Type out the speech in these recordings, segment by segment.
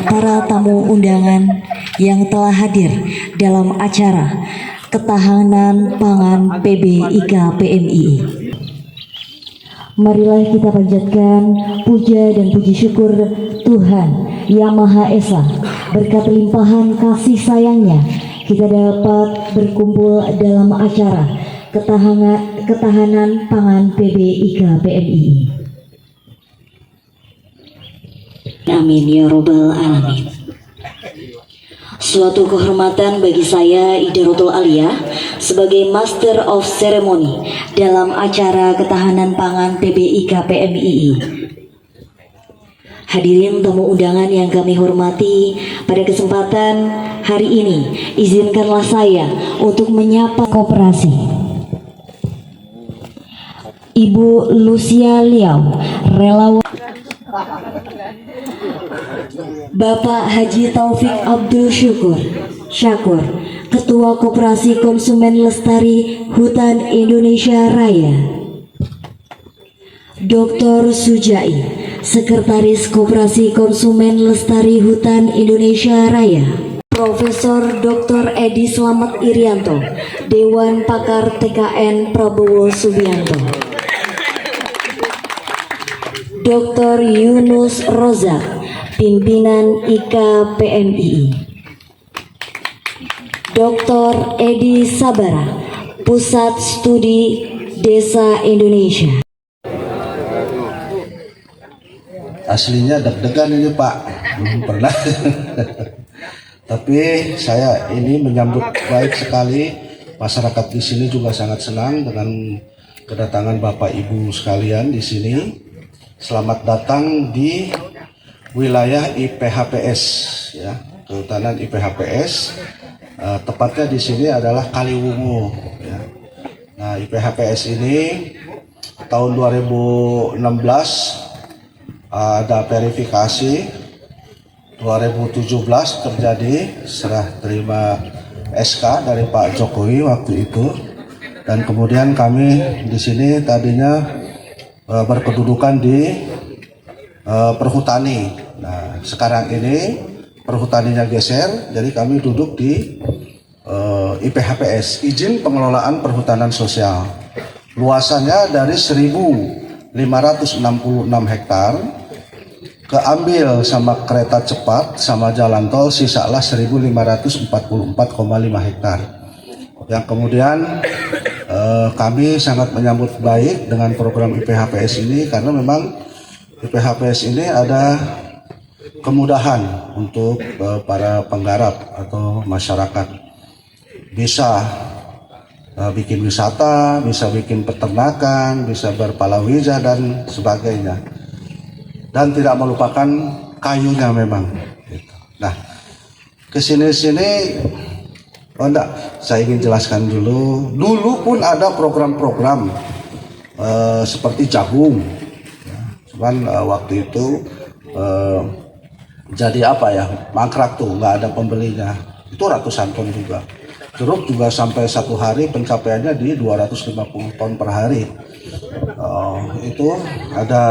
para tamu undangan yang telah hadir dalam acara Ketahanan Pangan PBIK PMII. Marilah kita panjatkan puja dan puji syukur Tuhan Yang Maha Esa. Berkat limpahan kasih sayangnya kita dapat berkumpul dalam acara Ketahanan Pangan PBIK PMII. Amin ya robbal alamin. Suatu kehormatan bagi saya Idaratul Aliyah sebagai Master of Ceremony dalam acara Ketahanan Pangan PBIK PMII. Hadirin tamu undangan yang kami hormati, pada kesempatan hari ini izinkanlah saya untuk menyapa koperasi Ibu Lucia Liao, relawan Bapak Haji Taufik Abdul Syakur, Ketua Koperasi Konsumen Lestari Hutan Indonesia Raya, Dr. Sujai, Sekretaris Koperasi Konsumen Lestari Hutan Indonesia Raya, Profesor Dr. Edi Slamet Irianto, Dewan Pakar TKN Prabowo Subianto, Dr. Yunus Rozak, Pimpinan IKA PMII, Dr. Edi Sabara, Pusat Studi Desa Indonesia. Aslinya deg-degan ini Pak, belum pernah. Tapi saya ini menyambut baik sekali, masyarakat di sini juga sangat senang dengan kedatangan Bapak Ibu sekalian di sini. Selamat datang di wilayah IPHPS, ya, Kehutanan IPHPS. Tepatnya di sini adalah Kaliwungu. Ya. Nah, IPHPS ini tahun 2016 ada verifikasi, 2017 terjadi serah terima SK dari Pak Jokowi waktu itu, dan kemudian kami di sini tadinya berkedudukan di perhutani. Nah, sekarang ini perhutaninya geser, jadi kami duduk di IPHPS, izin pengelolaan perhutanan sosial. Luasannya dari 1.566 hektar, keambil sama kereta cepat sama jalan tol, sisalah 1.544,5 hektar. Yang kemudian kami sangat menyambut baik dengan program IPHPS ini, karena memang IPHPS ini ada kemudahan untuk para penggarap atau masyarakat. Bisa bikin wisata, bisa bikin peternakan, bisa berpalawija dan sebagainya. Dan tidak melupakan kayunya memang. Nah, kesini-sini, oh enggak, saya ingin jelaskan dulu. Dulu pun ada program-program seperti jagung. Cuman waktu itu jadi apa ya, mangkrak tuh, nggak ada pembelinya. Itu ratusan ton juga. Jeruk juga sampai satu hari pencapaiannya di 250 ton per hari. Itu ada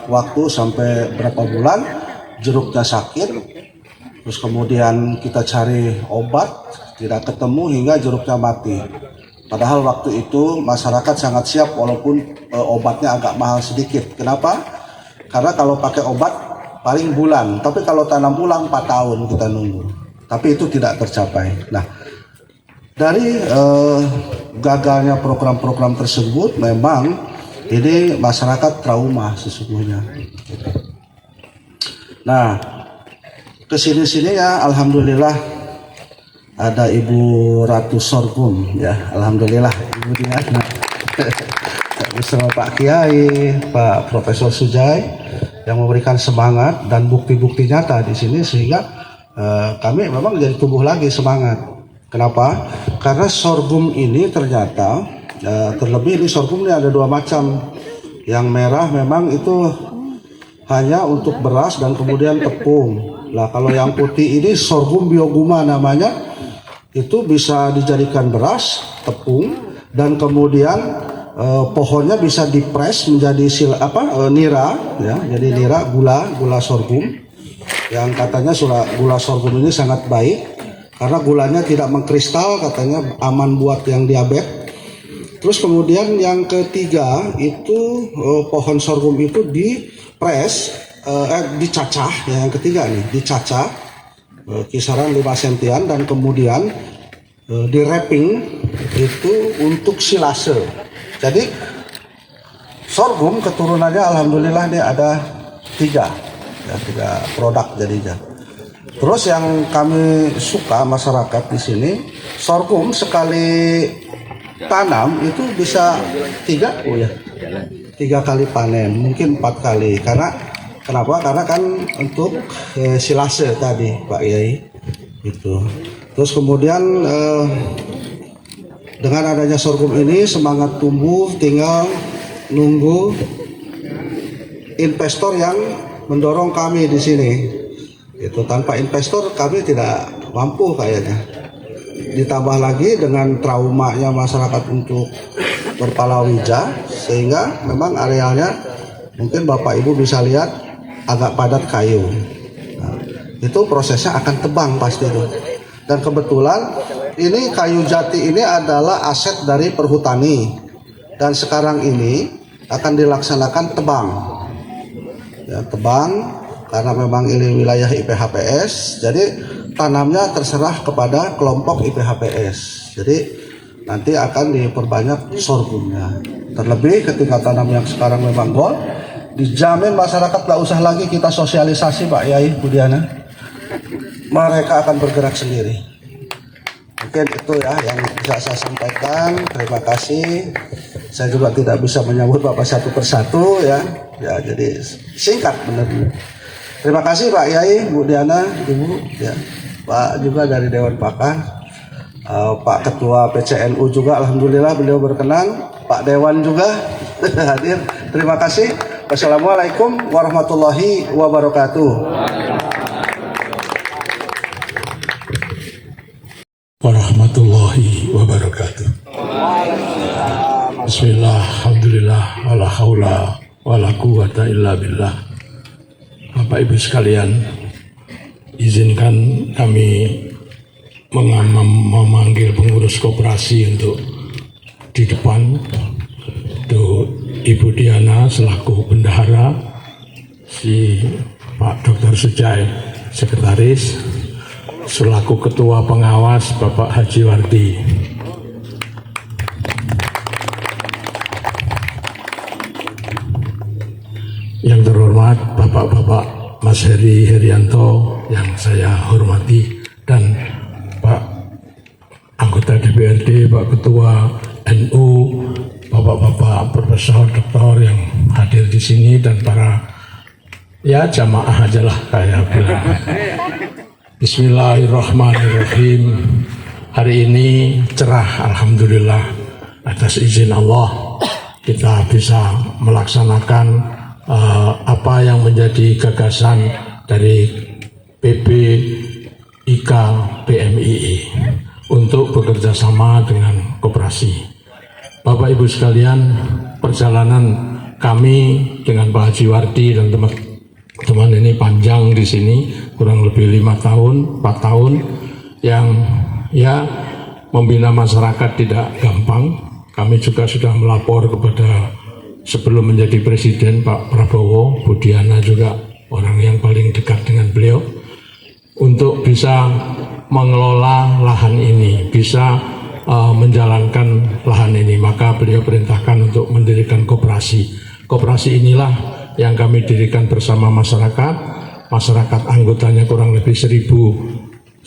waktu sampai berapa bulan jeruknya sakit, terus kemudian kita cari obat, tidak ketemu hingga jeruknya mati. Padahal waktu itu masyarakat sangat siap walaupun obatnya agak mahal sedikit. Kenapa? Karena kalau pakai obat paling bulan, tapi kalau tanam ulang 4 tahun kita nunggu. Tapi itu tidak tercapai. Nah, dari gagalnya program-program tersebut, memang ini masyarakat trauma sesungguhnya. Nah, kesini-sini ya, alhamdulillah ada Ibu Ratu Sorghum, ya, alhamdulillah Ibu Diana bersama Pak Kiai, Pak Profesor Sujai yang memberikan semangat dan bukti-bukti nyata di sini, sehingga kami memang jadi tumbuh lagi semangat. Kenapa? Karena sorghum ini ternyata terlebih di sorghum ini ada dua macam. Yang merah memang itu hanya untuk beras dan kemudian tepung. Lah kalau yang putih ini sorghum bioguma namanya, itu bisa dijadikan beras, tepung, dan kemudian pohonnya bisa dipres menjadi nira, ya, jadi nira, gula sorghum. yang katanya gula sorghum ini sangat baik karena gulanya tidak mengkristal, katanya aman buat yang diabetes. Terus kemudian yang ketiga itu pohon sorghum itu dicacah, ya, yang ketiga nih dicacah kisaran 5 sentian dan kemudian di wrapping itu untuk silase. Jadi sorghum keturunannya alhamdulillah dia ada 3 produk jadinya. Terus yang kami suka masyarakat di sini, sorghum sekali tanam itu bisa 3 kali panen, mungkin 4 kali. Kenapa? Karena kan untuk silase tadi Pak Yai itu. Terus kemudian dengan adanya sorghum ini semangat tumbuh, tinggal nunggu investor yang mendorong kami di sini. Itu tanpa investor kami tidak mampu kayaknya. Ditambah lagi dengan traumanya masyarakat untuk berpalawija, sehingga memang arealnya mungkin Bapak Ibu bisa lihat agak padat kayu. Nah, itu prosesnya akan tebang pasti itu. Dan kebetulan ini kayu jati ini adalah aset dari perhutani. Dan sekarang ini akan dilaksanakan tebang. Ya, tebang karena memang ini wilayah IPHPS, jadi tanamnya terserah kepada kelompok IPHPS. Jadi nanti akan diperbanyak sorghumnya. Terlebih ketika tanam yang sekarang memang gold, dijamin masyarakat gak usah lagi kita sosialisasi Pak Yai Budiana. Mereka akan bergerak sendiri. Mungkin itu ya yang bisa saya sampaikan. Terima kasih. Saya juga tidak bisa menyambut Bapak satu persatu ya. Ya jadi singkat benar. Terima kasih Pak Yai, Bu Diana, Ibu ya. Pak juga dari Dewan Pakar. Pak Ketua PCNU juga alhamdulillah beliau berkenan. Pak Dewan juga hadir. Terima kasih. Wassalamualaikum warahmatullahi wabarakatuh. Warahmatullahi wabarakatuh. Bismillah, alhamdulillah, wala haula wala quwata illa billah. Bapak Ibu sekalian, izinkan kami memanggil pengurus koperasi untuk di depan, untuk Ibu Diana selaku bendahara, si Pak Dr. Sujai sekretaris, selaku ketua pengawas Bapak Haji Wardi. Yang terhormat Bapak-bapak Mas Heri Herianto yang saya hormati, dan Pak anggota DPRD, Pak Ketua NU, Bapak-bapak Profesor Doktor yang hadir di sini, dan para ya jamaah aja lah kayak bilang. Bismillahirrahmanirrahim. Hari ini cerah alhamdulillah, atas izin Allah kita bisa melaksanakan apa yang menjadi gagasan dari PPIK PMII untuk bekerja sama dengan koperasi. Bapak Ibu sekalian, perjalanan kami dengan Pak Haji Wardi dan teman-teman ini panjang di sini, kurang lebih 5 tahun, 4 tahun, yang ya membina masyarakat tidak gampang. Kami juga sudah melapor kepada sebelum menjadi presiden Pak Prabowo, Bu Diana juga orang yang paling dekat dengan beliau, untuk bisa mengelola lahan ini, bisa menjalankan lahan ini. Maka beliau perintahkan untuk mendirikan koperasi. Koperasi inilah yang kami dirikan bersama masyarakat. Masyarakat anggotanya kurang lebih 1.127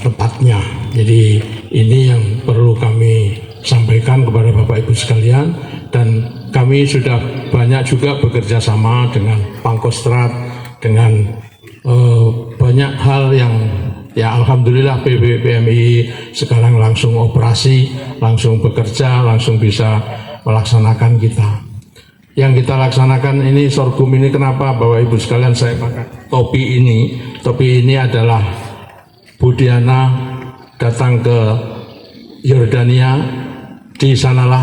tepatnya. Jadi ini yang perlu kami sampaikan kepada Bapak Ibu sekalian, dan kami sudah banyak juga bekerja sama dengan Pangkostrat, dengan banyak hal yang ya alhamdulillah PMI sekarang langsung operasi, langsung bekerja, langsung bisa melaksanakan kita. Yang kita laksanakan ini sorghum ini, kenapa Bapak Ibu sekalian saya pakai topi ini? Topi ini adalah Bu Diana datang ke Yordania, di sanalah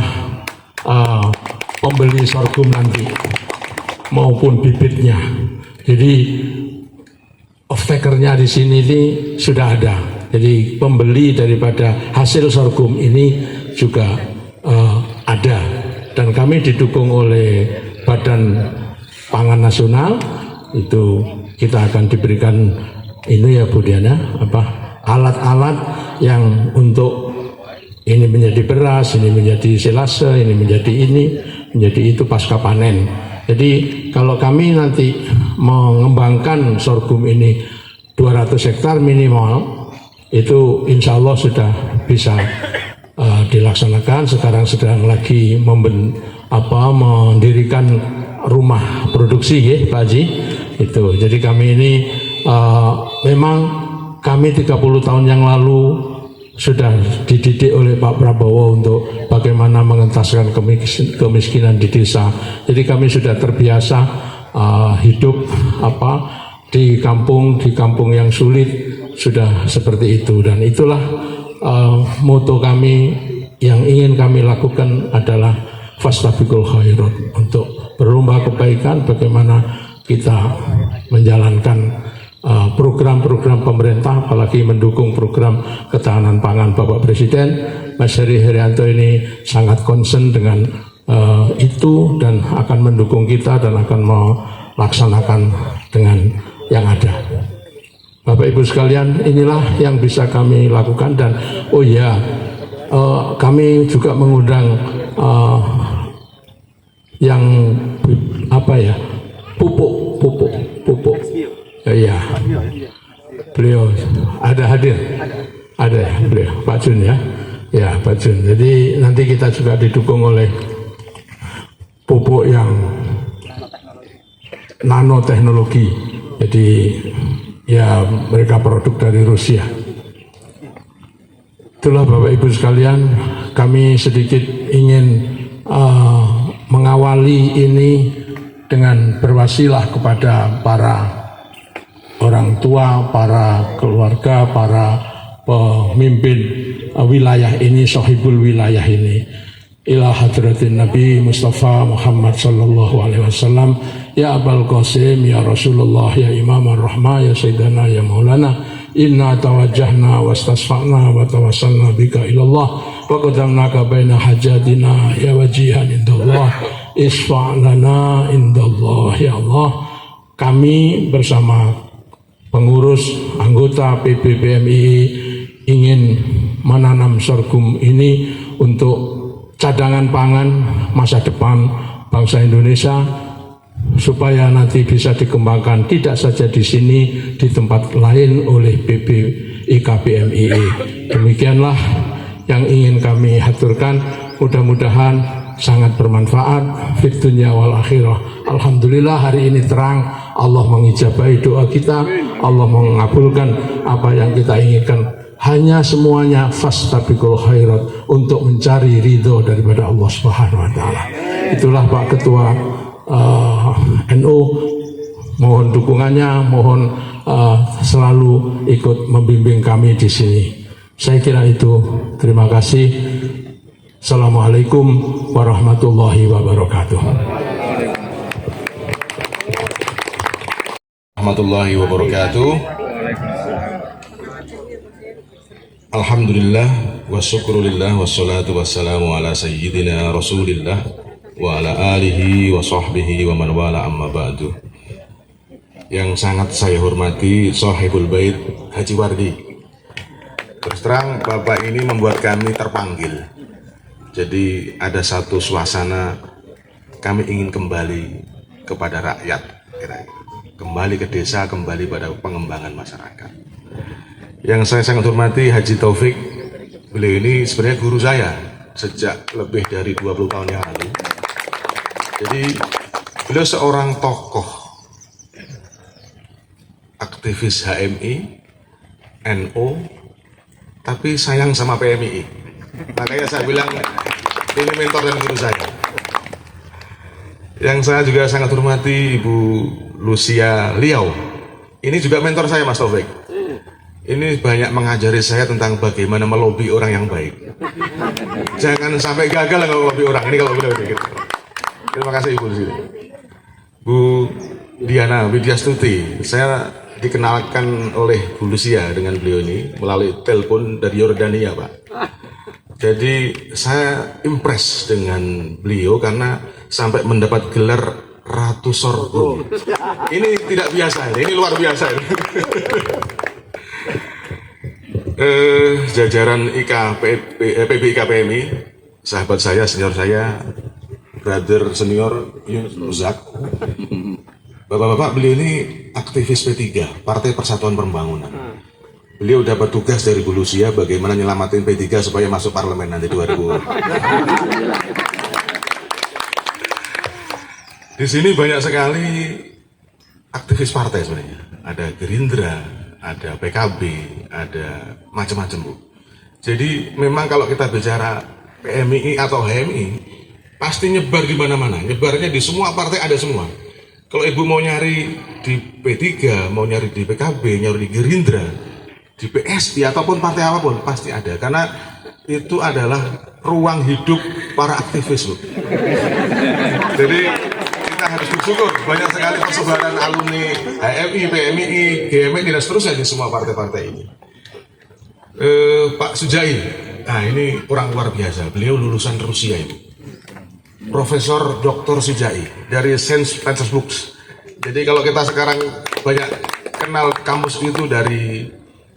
pembeli sorghum nanti maupun bibitnya. Jadi off-takernya di sini ini sudah ada. Jadi pembeli daripada hasil sorghum ini juga ada. Dan kami didukung oleh Badan Pangan Nasional, itu kita akan diberikan ini ya Bu Diana, alat-alat yang untuk ini menjadi beras, ini menjadi silase, ini menjadi itu pasca panen. Jadi kalau kami nanti mengembangkan sorghum ini 200 hektar minimal, itu insya Allah sudah bisa dilaksanakan. Sekarang sedang lagi mendirikan rumah produksi ya Pak Haji. Itu. Jadi kami ini memang kami 30 tahun yang lalu sudah dididik oleh Pak Prabowo untuk bagaimana mengentaskan kemiskinan di desa. Jadi kami sudah terbiasa hidup di kampung yang sulit, sudah seperti itu. Dan itulah moto kami yang ingin kami lakukan adalah fastabiqul khairat, untuk berlomba kebaikan, bagaimana kita menjalankan program-program pemerintah, apalagi mendukung program ketahanan pangan Bapak Presiden. Mas Heri Herianto ini sangat concern dengan itu dan akan mendukung kita dan akan melaksanakan dengan yang ada. Bapak Ibu sekalian, inilah yang bisa kami lakukan. Dan kami juga mengundang yang pupuk. Iya, beliau ada hadir, ada ya beliau, Pak Jun ya, Pak Jun. Jadi nanti kita juga didukung oleh pupuk yang nanoteknologi. Jadi ya mereka produk dari Rusia. Itulah Bapak Ibu sekalian, kami sedikit ingin mengawali ini dengan berwasilah kepada para orang tua, para keluarga, para pemimpin wilayah ini, sahibul wilayah ini. Ila hadratin Nabi Mustafa Muhammad sallallahu alaihi wasallam, ya Abul Qasim, ya Rasulullah, ya Imam ar-Rahmah, ya Sayyidana, ya Maulana, inna tawajjahna wastasfa'na wa tawassalna bika ilallah wa qadamnaka baina hajatina ya wajihan indallah isfa'lana indallah. Ya Allah, kami bersama pengurus anggota PBPMII ingin menanam sorghum ini untuk cadangan pangan masa depan bangsa Indonesia, supaya nanti bisa dikembangkan tidak saja di sini, di tempat lain oleh PBIKBMII. Demikianlah yang ingin kami haturkan. Mudah-mudahan sangat bermanfaat fid dunya wal akhirah. Alhamdulillah hari ini terang, Allah mengijabahi doa kita, Allah mengabulkan apa yang kita inginkan. Hanya semuanya fastabiqul khairat, untuk mencari ridho daripada Allah Subhanahu wa taala. Itulah Pak Ketua NU, mohon dukungannya, mohon selalu ikut membimbing kami di sini. Saya kira itu. Terima kasih. Assalamualaikum warahmatullahi wabarakatuh. Warahmatullahi wabarakatuh. Alhamdulillah wa syukrulillah wassalatu wassalamu ala sayyidina rasulillah wa ala alihi wa sahbihi wa man wala amma ba'du. Yang sangat saya hormati Sahibul Bait Haji Wardi. Terus terang Bapak ini membuat kami terpanggil. Jadi ada satu suasana kami ingin kembali kepada rakyat, kembali ke desa, kembali pada pengembangan masyarakat. Yang saya sangat hormati Haji Taufik, beliau ini sebenarnya guru saya sejak lebih dari 20 tahun yang lalu. Jadi beliau seorang tokoh aktivis HMI, NU, tapi sayang sama PMII. Makanya saya bilang ini mentor dan guru saya. Yang saya juga sangat hormati Ibu Lucia Liau. Ini juga mentor saya Mas Taufik. Ini banyak mengajari saya tentang bagaimana melobi orang yang baik. Jangan sampai gagal kalau melobi orang. Ini kalau benar gitu. Terima kasih Ibu di sini. Bu Diana Widyastuti. Saya dikenalkan oleh Bu Lucia dengan beliau ini melalui telepon dari Yordania, Pak. Jadi saya impress dengan beliau karena sampai mendapat gelar Ratu Sorghum. Ini tidak biasa, ini luar biasa. Jajaran PBIK PMI, sahabat saya, senior saya, brother senior Yunus Rozak. Bapak-bapak, beliau ini aktivis P3, Partai Persatuan Pembangunan. Beliau dapat tugas dari Bu Lucia bagaimana nyelamatin P3 supaya masuk parlemen nanti 2000. Di sini banyak sekali aktivis partai sebenarnya. Ada Gerindra, ada PKB, ada macam-macam, Bu. Jadi memang kalau kita bicara PMI atau HMI, pasti nyebar di mana-mana. Nyebarnya di semua partai ada semua. Kalau Ibu mau nyari di P3, mau nyari di PKB, nyari di Gerindra, di PSI ataupun partai apapun pasti ada, karena itu adalah ruang hidup para aktivis, Bu. Jadi kita harus bersyukur banyak sekali persebaran alumni HMI, PMI, GMI dan seterusnya di semua partai-partai ini. Pak Sujai, nah ini kurang luar biasa, beliau lulusan Rusia ini, Profesor Dr. Sujai dari Saint Petersburg. Jadi kalau kita sekarang banyak kenal kampus itu dari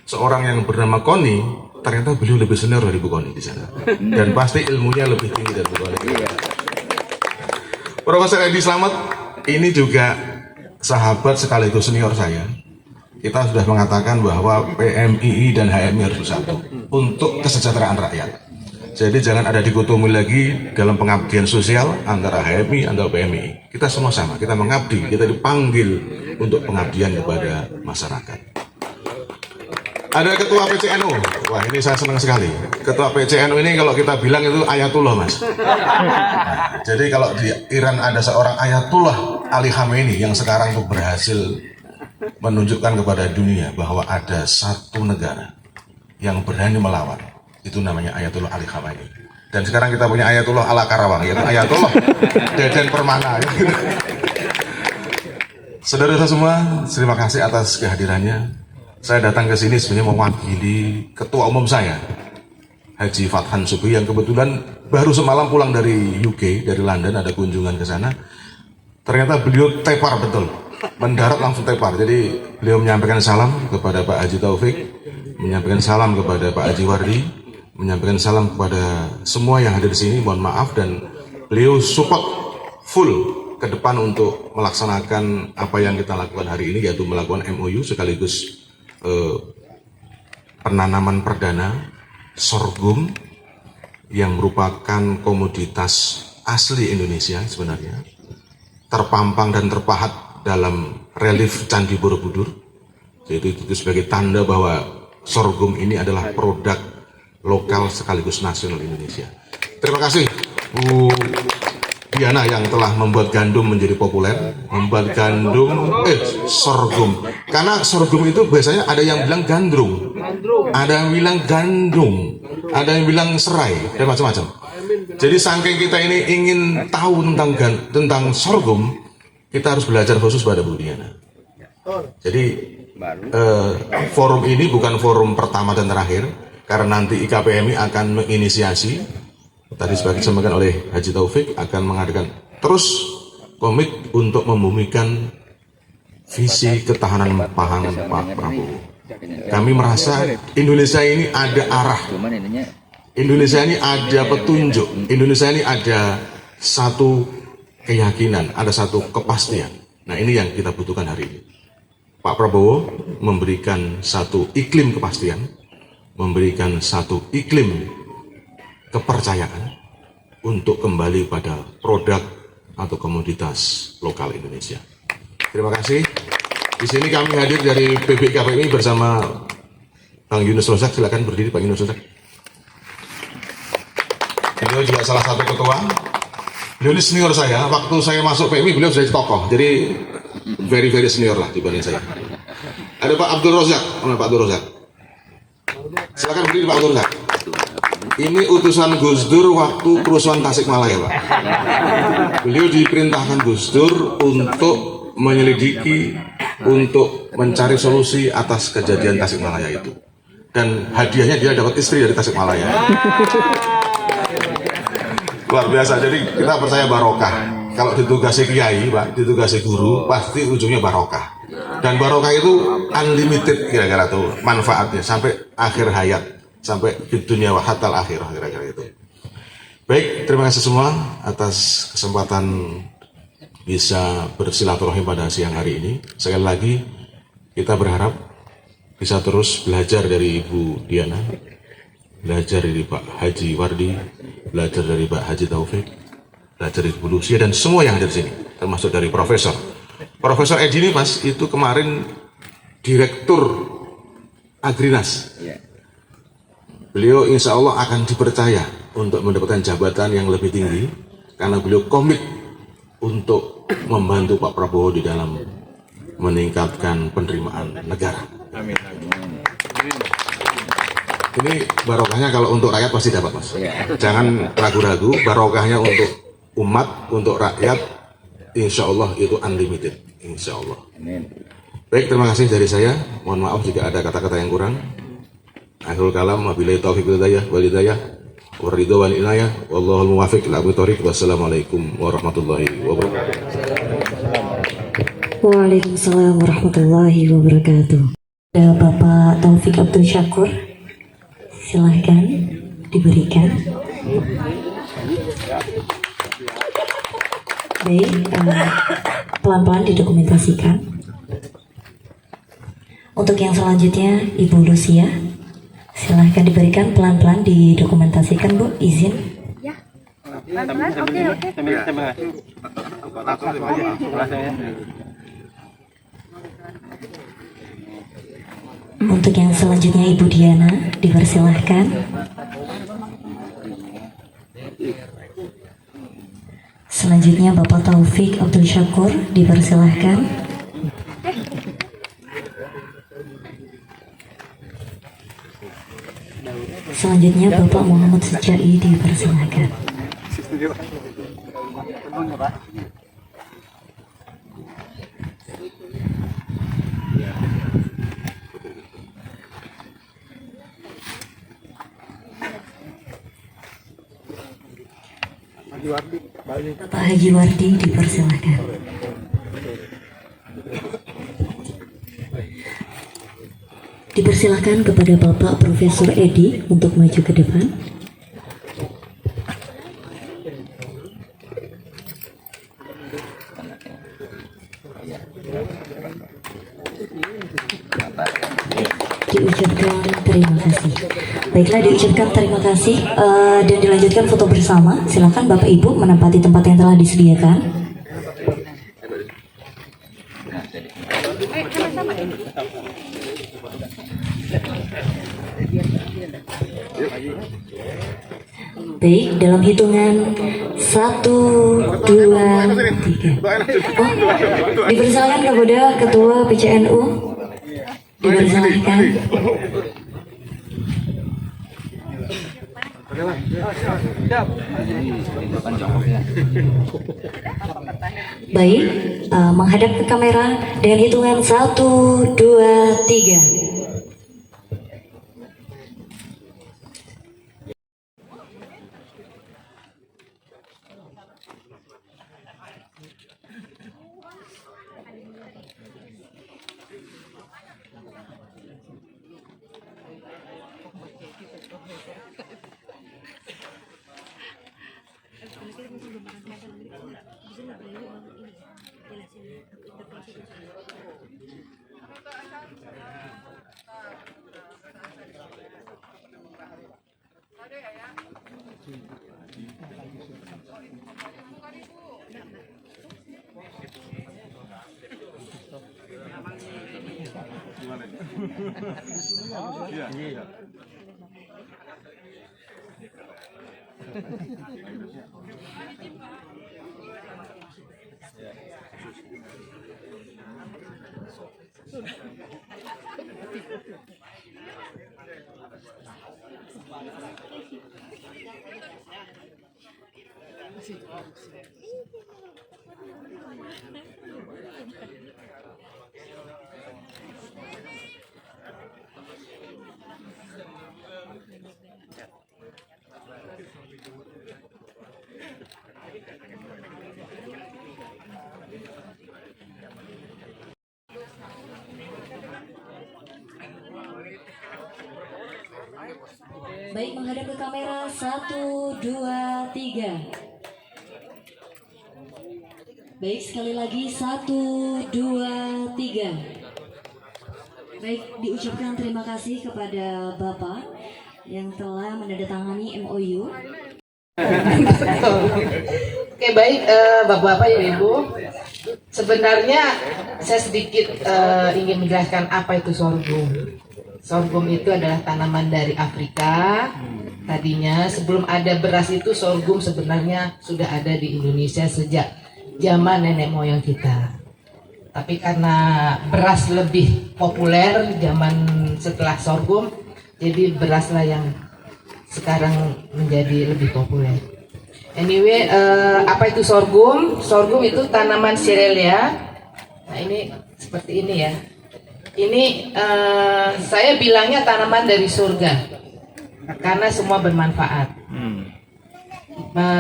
seorang yang bernama Koni, ternyata beliau lebih senior dari Bu Koni di sana, dan pasti ilmunya lebih tinggi dari Bu Koni. Profesor Edi Slamet ini juga sahabat sekaligus senior saya. Kita sudah mengatakan bahwa PMII dan HMI harus bersatu untuk kesejahteraan rakyat. Jadi jangan ada dikotomi lagi dalam pengabdian sosial antara HMI atau PMII. Kita semua sama, kita mengabdi, kita dipanggil untuk pengabdian kepada masyarakat. Ada ketua PCNU, wah ini saya senang sekali. Ketua PCNU ini kalau kita bilang itu Ayatullah, Mas. Nah, jadi kalau di Iran ada seorang Ayatullah Ali Khamenei yang sekarang tuh berhasil menunjukkan kepada dunia bahwa ada satu negara yang berani melawan. Itu namanya Ayatullah Ali Khamenei. Dan sekarang kita punya Ayatullah ala Karawang, yaitu Ayatullah Deden Permana. Saudara-saudara semua, terima kasih atas kehadirannya. Saya datang ke sini sebenarnya mewakili ketua umum saya, Haji Fathan Subhi, yang kebetulan baru semalam pulang dari UK, dari London, ada kunjungan ke sana. Ternyata beliau tepar betul, mendarat langsung tepar. Jadi beliau menyampaikan salam kepada Pak Haji Taufik, menyampaikan salam kepada Pak Haji Wardi, menyampaikan salam kepada semua yang hadir di sini. Mohon maaf, dan beliau support full ke depan untuk melaksanakan apa yang kita lakukan hari ini, yaitu melakukan MOU sekaligus penanaman perdana sorghum yang merupakan komoditas asli Indonesia sebenarnya, terpampang dan terpahat dalam relief Candi Borobudur. Jadi itu sebagai tanda bahwa sorghum ini adalah produk lokal sekaligus nasional Indonesia. Terima kasih Bu Diana yang telah membuat gandum menjadi populer, membuat gandum sorghum. Karena sorghum itu biasanya ada yang bilang gandrung, ada yang bilang gandum, ada yang bilang serai, dan macam-macam. Jadi saking kita ini ingin tahu tentang sorghum, kita harus belajar khusus pada Bu Diana. Jadi forum ini bukan forum pertama dan terakhir, karena nanti IKPMI akan menginisiasi. Tadi sebagai disampaikan oleh Haji Taufik, akan mengadakan terus komit untuk membumikan visi ketahanan pangan Pak Prabowo. Kami merasa Indonesia ini ada arah, Indonesia ini ada petunjuk, Indonesia ini ada satu keyakinan, ada satu kepastian. Nah, ini yang kita butuhkan hari ini. Pak Prabowo memberikan satu iklim kepastian, memberikan satu iklim kepercayaan untuk kembali pada produk atau komoditas lokal Indonesia. Terima kasih. Di sini kami hadir dari PBIK bersama Bang Yunus Rozak. Silakan berdiri Pak Yunus Rozak. Beliau juga salah satu ketua. Beliau ini senior saya. Waktu saya masuk PMI beliau sudah tokoh. Jadi very senior lah dibanding saya. Ada Pak Abdul Rozak. Mana Pak Abdul Rozak? Silakan berdiri Pak Abdul Rozak. Ini utusan Gus Dur waktu kerusuhan Tasikmalaya, Pak. Beliau diperintahkan Gus Dur untuk menyelidiki, untuk mencari solusi atas kejadian Tasikmalaya itu. Dan hadiahnya dia dapat istri dari Tasikmalaya. Luar biasa. Jadi kita percaya barokah. Kalau ditugasi kiai, Pak, ditugasi guru, pasti ujungnya barokah. Dan barokah itu unlimited kira-kira tuh manfaatnya sampai akhir hayat, sampai di dunia wa hatal akhirah kira-kira itu. Baik, terima kasih semua atas kesempatan bisa bersilaturahim pada siang hari ini. Sekali lagi kita berharap bisa terus belajar dari Ibu Diana, belajar dari Pak Haji Wardi, belajar dari Pak Haji Taufik, belajar dari Bu Lucia dan semua yang ada di sini, termasuk dari Profesor Edi ini, Mas, itu kemarin Direktur Agrinas. Beliau insya Allah akan dipercaya untuk mendapatkan jabatan yang lebih tinggi karena beliau komit untuk membantu Pak Prabowo di dalam meningkatkan penerimaan negara. Amin. Ini barokahnya kalau untuk rakyat pasti dapat, Mas. Jangan ragu-ragu, barokahnya untuk umat, untuk rakyat, insya Allah itu unlimited, insya Allah. Baik, terima kasih dari saya. Mohon maaf jika ada kata-kata yang kurang. Akhirul kalam, wabillahi taufiq wal hidayah, waridho wal inayah, wallahul muwafiq ila aqwamit thoriq. Wassalamualaikum warahmatullahi wabarakatuh. Waalaikumsalam warahmatullahi wabarakatuh. Ada Bapak Taufik Abdul Syakur, silahkan diberikan. Baik, pelan-pelan didokumentasikan. Untuk yang selanjutnya Ibu Lucia, silahkan diberikan, pelan-pelan didokumentasikan, Bu, izin. Untuk yang selanjutnya Ibu Diana, dipersilahkan. Selanjutnya Bapak Taufik Abdul Syakur, dipersilahkan. Selanjutnya Bapak Muhammad Sejai, dipersilahkan. Bapak Haji Wardi, dipersilahkan. Dipersilahkan kepada Bapak Profesor Edi untuk maju ke depan. Diucapkan terima kasih. Baiklah, diucapkan terima kasih dan dilanjutkan foto bersama. Silakan Bapak Ibu menempati tempat yang telah disediakan. Baik, dalam hitungan 1, 2, 3. Dipersilakan kepada Ketua PCNU. Dipersilakan. Baik, menghadap ke kamera dengan hitungan 1, 2, 3. Baik, menghadap ke kamera 1, 2, 3. Baik, sekali lagi 1, 2, 3. Baik, diucapkan terima kasih kepada Bapak yang telah menandatangani MOU. Oke, baik, Bapak-Bapak, Ibu-Ibu. Sebenarnya saya sedikit ingin menjelaskan apa itu sorghum. Sorghum itu adalah tanaman dari Afrika. Tadinya sebelum ada beras itu sorghum sebenarnya sudah ada di Indonesia sejak zaman nenek moyang kita. Tapi karena beras lebih populer zaman setelah sorghum, jadi beraslah yang sekarang menjadi lebih populer. Anyway, apa itu sorghum? Sorghum itu tanaman serealia. Nah, ini seperti ini ya. Ini saya bilangnya tanaman dari surga karena semua bermanfaat.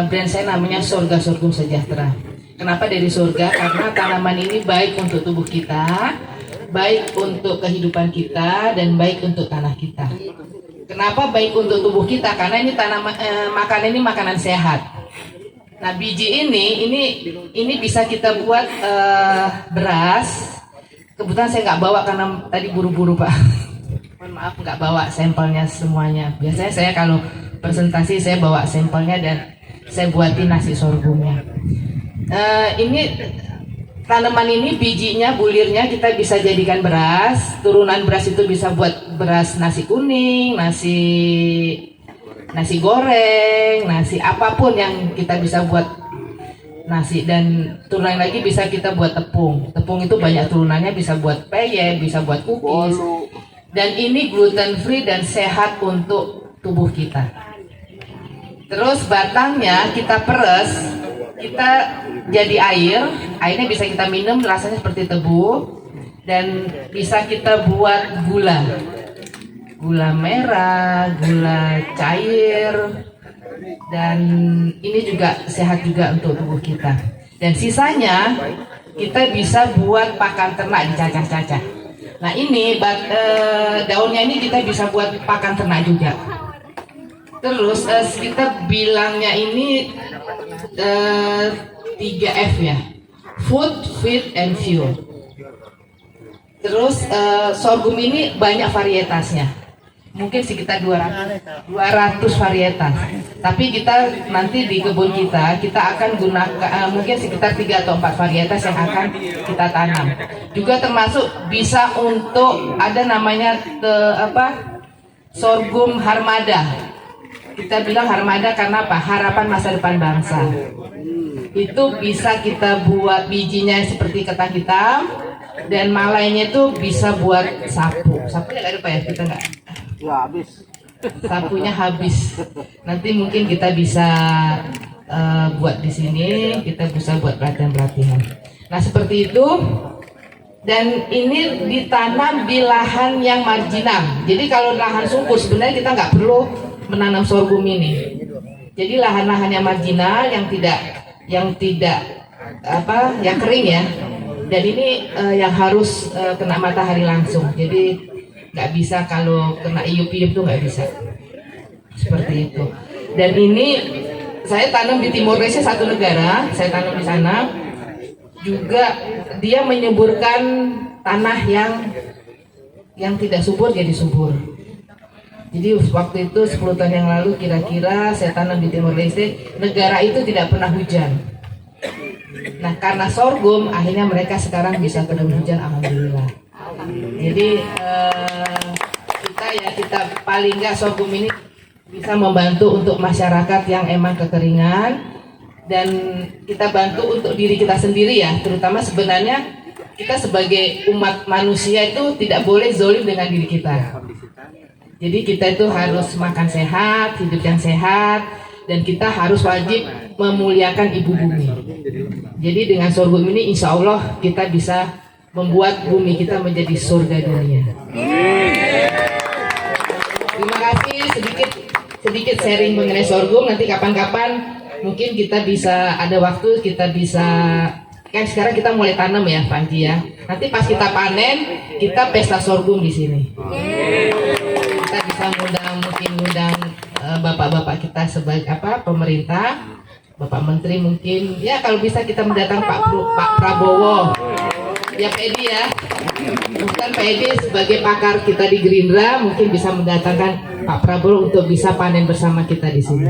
Brand saya namanya Surga Sorghum Sejahtera. Kenapa dari surga? Karena tanaman ini baik untuk tubuh kita, baik untuk kehidupan kita, dan baik untuk tanah kita. Kenapa baik untuk tubuh kita? Karena ini makanan ini makanan sehat. Nah, biji ini bisa kita buat beras. Kebetulan saya nggak bawa karena tadi buru-buru, Pak. Mohon maaf nggak bawa sampelnya semuanya. Biasanya saya kalau presentasi saya bawa sampelnya dan saya buatin nasi sorghumnya. Ini tanaman ini bijinya, bulirnya kita bisa jadikan beras. Turunan beras itu bisa buat beras nasi kuning, nasi goreng, nasi apapun yang kita bisa buat nasi, dan turunan lagi bisa kita buat tepung. Tepung itu banyak turunannya, bisa buat peyek, bisa buat cookies. Dan ini gluten free dan sehat untuk tubuh kita. Terus batangnya kita peres, kita jadi air. Airnya bisa kita minum, rasanya seperti tebu. Dan bisa kita buat gula. Gula merah, gula cair. Dan ini juga sehat juga untuk tubuh kita. Dan sisanya kita bisa buat pakan ternak, dicacah-cacah. Nah, ini daunnya ini kita bisa buat pakan ternak juga. Terus kita bilangnya ini 3F ya, food, feed, and fuel. Terus sorghum ini banyak varietasnya. Mungkin sekitar 200 varietas. Tapi kita nanti di kebun kita akan gunakan mungkin sekitar 3 atau 4 varietas yang akan kita tanam. Juga termasuk bisa untuk ada namanya sorghum harmada. Kita bilang harmada karena apa? Harapan masa depan bangsa. Itu bisa kita buat bijinya seperti ketan hitam, dan malainya itu bisa buat sapu. Sapunya nggak ada, Pak ya? Kita nggak. Ya, habis. Sapunya habis. Nanti mungkin kita bisa buat di sini, kita bisa buat pelatihan-pelatihan. Nah, seperti itu. Dan ini ditanam di lahan yang marginal. Jadi kalau lahan subur sebenarnya kita nggak perlu menanam sorghum ini. Jadi lahan-lahan yang marginal, yang kering ya. Dan ini yang harus kena matahari langsung. Jadi nggak bisa kalau kena iup-iup tuh nggak bisa. Seperti itu. Dan ini saya tanam di Timor Leste, satu negara, saya tanam di sana. Juga dia menyuburkan tanah yang tidak subur jadi subur. Jadi waktu itu 10 tahun yang lalu kira-kira saya tanam di Timor Leste, negara itu tidak pernah hujan. Nah, karena sorghum akhirnya mereka sekarang bisa turun hujan, alhamdulillah. Jadi kita paling nggak sorghum ini bisa membantu untuk masyarakat yang emang kekeringan, dan kita bantu untuk diri kita sendiri ya, terutama sebenarnya kita sebagai umat manusia itu tidak boleh zolim dengan diri kita. Jadi kita itu harus makan sehat, hidup yang sehat, dan kita harus wajib memuliakan ibu bumi. Jadi dengan sorghum ini insya Allah kita bisa membuat bumi kita menjadi surga dunia. Terima kasih, sedikit sharing mengenai sorghum. Nanti kapan-kapan mungkin kita bisa ada waktu, kita bisa, kan sekarang kita mulai tanam ya Pak Haji ya. Nanti pas kita panen, kita pesta sorghum di sini. Kita bisa bisa mungkin bapak-bapak kita sebagai pemerintah, Bapak Menteri mungkin ya kalau bisa kita mendatang Pak Prabowo. Ya Pak Edi ya. Bukan Pak Edi sebagai pakar kita di Gerindra mungkin bisa mendatangkan Pak Prabowo untuk bisa panen bersama kita di sini.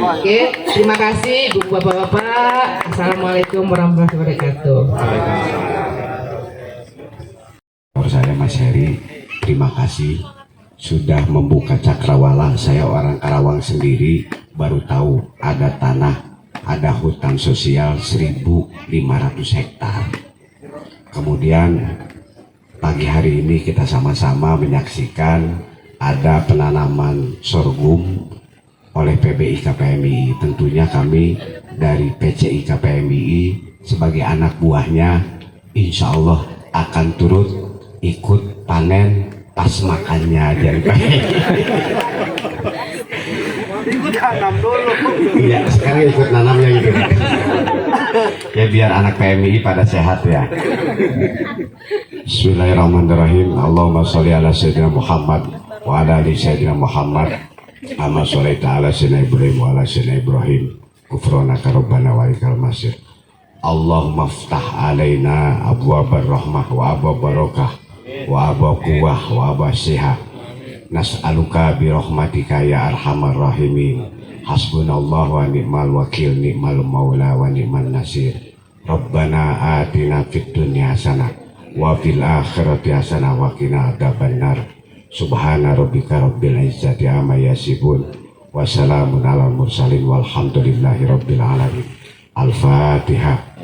Oke, terima kasih Bu Bapak-bapak. Assalamualaikum warahmatullahi wabarakatuh. Saya Mas Heri, terima kasih sudah membuka cakrawala. Saya orang Karawang sendiri, baru tahu ada tanah, ada hutan sosial 1.500 hektar. Kemudian pagi hari ini kita sama-sama menyaksikan ada penanaman sorghum oleh PBI KPMI. Tentunya kami dari PCI KPMI sebagai anak buahnya insya Allah akan turut ikut panen pas makannya dari PBI. Ikut nanam dulu. Iya, sekarang ikut nanamnya gitu. Ya biar anak PMI pada sehat ya. Bismillahirrahmanirrahim. Allahumma sholli ala sayyidina Muhammad wa ala ali sayyidina Muhammad. Amma sholli ta'ala sayyidina Ibrahim wa ala sayyidina Ibrahim. Kufranaka rabbana wa ilikal masir. Allahumma ftah alaina abwabar rahmah wa abwab barakah wa abwab quwwah wa abwab siha. Nas'aluka bi rahmatika ya arhamar rahimin. Hasbunallah wa ni'mal wakil, ni'mal maula wa ni'mal nasir. Rabbana atina fid dunya hasanah wa fil akhirati hasanah wa qina adzabannar. Subhana rabbika rabbil izzati amma yasifun wa salamun alal mursalin walhamdulillahi rabbil alamin. Al-Fatihah.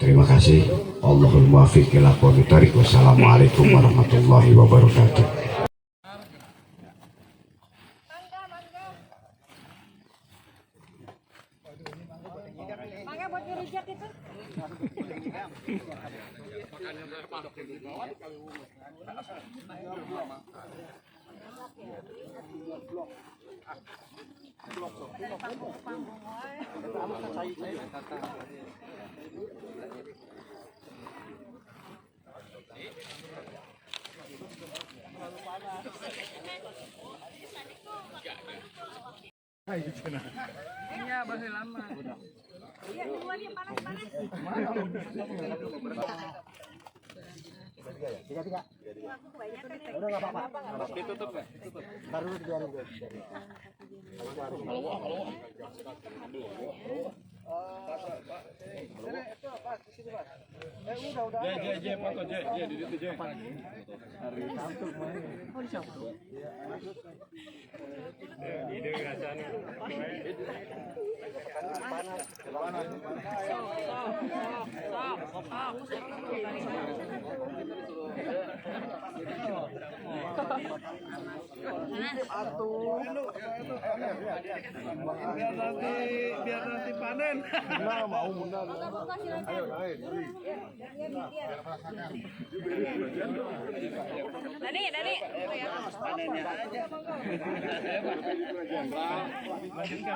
Terima kasih. Allahul muwaffiq ila aqwamit thoriq. Wassalamualaikum warahmatullahi wabarakatuh. Biar nanti panen. Nah, mau benar. Ayo, Dani. Panennya aja.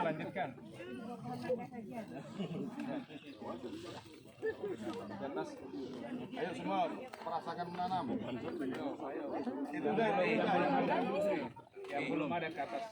Lanjutkan. Ayo semua merasakan menanam. Itu yang belum ada ke atas.